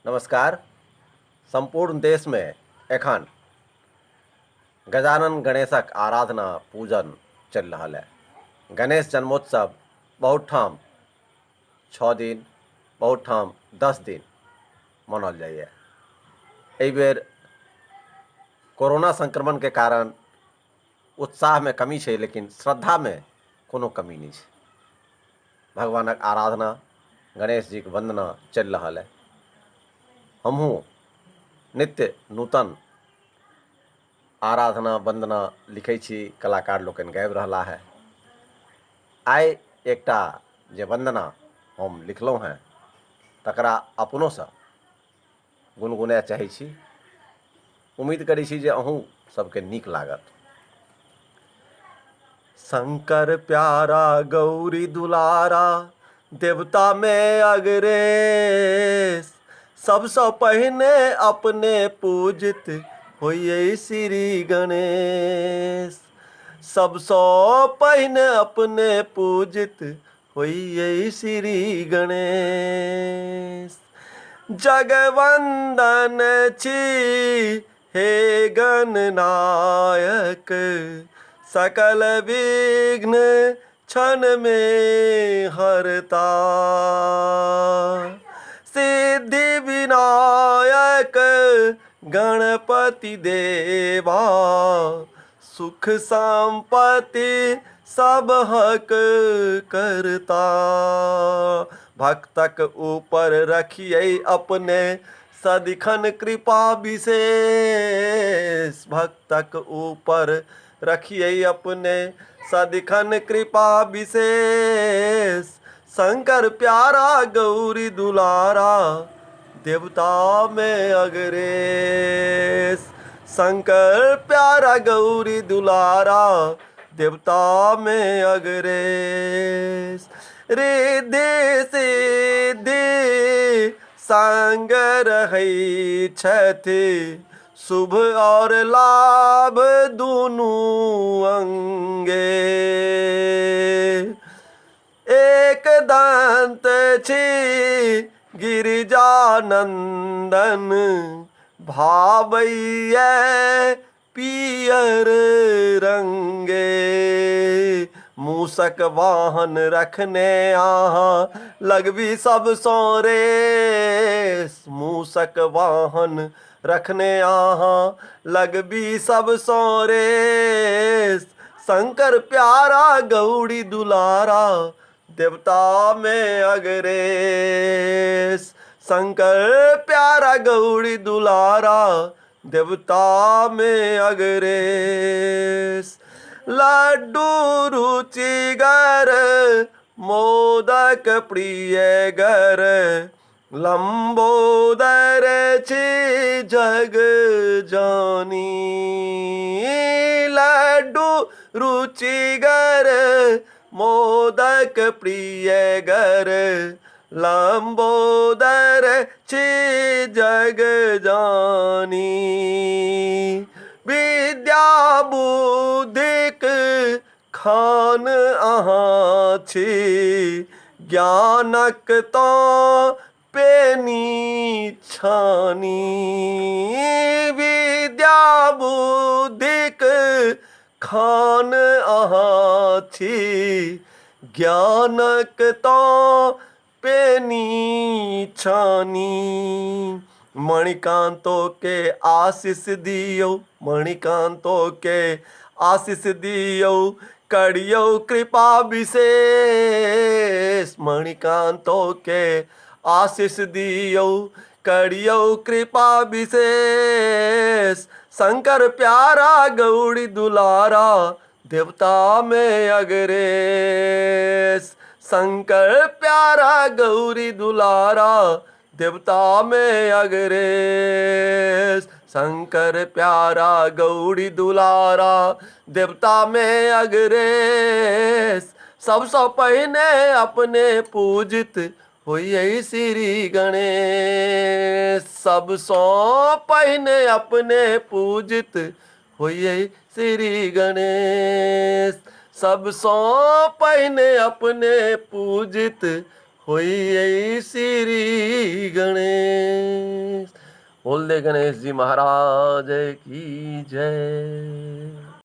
नमस्कार। संपूर्ण देश में एखन गजानन गणेशक आराधना पूजन चल रहा है। गणेश जन्मोत्सव बहुत ठाम 6 दिन, बहुत ठाम 10 दिन मनाल जाइए। एहि बेर कोरोना संक्रमण के कारण उत्साह में कमी है, लेकिन श्रद्धा में कोनो कमी नहीं है। भगवानक आराधना, गणेश जी के वंदना चल रहा है। हमहू नित्य नूतन आराधना वंदना लिखै छी, कलाकार लोकनि गाबि रहा है। आइ एकटा जे वंदना हम लिखलहुँ हैं तकरा अपनोसँ गुनगुनाए चाहै छी। उम्मीद करै छी जे अहूँ सबके नीक लागत। शंकर प्यारा गौरी दुलारा, देवता में अग्रेस, सबसँ पहिने अपने पूजित होइए श्री गणेश। सबसँ पहिने अपने पूजित होइए श्री गणेश। जगवंदन छी हे गणनायक, सकल विघ्न क्षण में हरता। सिद्धि विनायक गणपति देवा, सुख संपत्ति सब हक करता। भक्तक ऊपर रखिए अपने सदिखन कृपा विशेष। भक्तक ऊपर रखिए अपने सदिखन कृपा विशेष। शंकर प्यारा गौरी दुलारा, देवता में अग्रेस। शंकर प्यारा गौरी दुलारा, देवता में अग्रेस। रिद्धि सिद्धि संग रहै छथि, शुभ और लाभ दुनू अंगे। एक दंत छी गिरिजानंदन, भावैया पियर रंगे। मूसक वाहन रखने आहाँ लगबी सब सोरेस। मूसक वाहन रखने आहाँ लगबी सब सोरेस। शंकर प्यारा गौरी दुलारा, देवता में अग्रेस। शंकर प्यारा गौरी दुलारा, देवता में अग्रेस। लड्डू रुचिगर मोदक प्रिय गर, लंबोदर छी जग जानी। लड्डू रुचिगर मोदक प्रिय गर, लंबोदर छी जग जानी। विद्या बुद्धिक खान अहाँ छी, ज्ञानक तो पेनी छानी। विद्या बुद्धिक खान अहाँ छी, ज्ञानक तो पेनी छानी। मणिकांतो के आशीष दियो, मणिकांतो के आशीष दियो, करियो कृपा विशेष। मणिकांतो के आशीष दियो, करियो कृपा विशेष। शंकर प्यारा गौरी दुलारा, देवता में अग्रेस। शंकर प्यारा गौरी दुलारा, देवता में अग्रेस। शंकर प्यारा गौरी दुलारा, देवता में अग्रेस। सबसँ पहिने अपने पूजित होइए श्री गणेश। सबसँ पहिने अपने पूजित होइए श्री गणेश। सबसँ पहिने अपने पूजित होइए श्री गणेश। बोल दे गणेश जी महाराज की जय।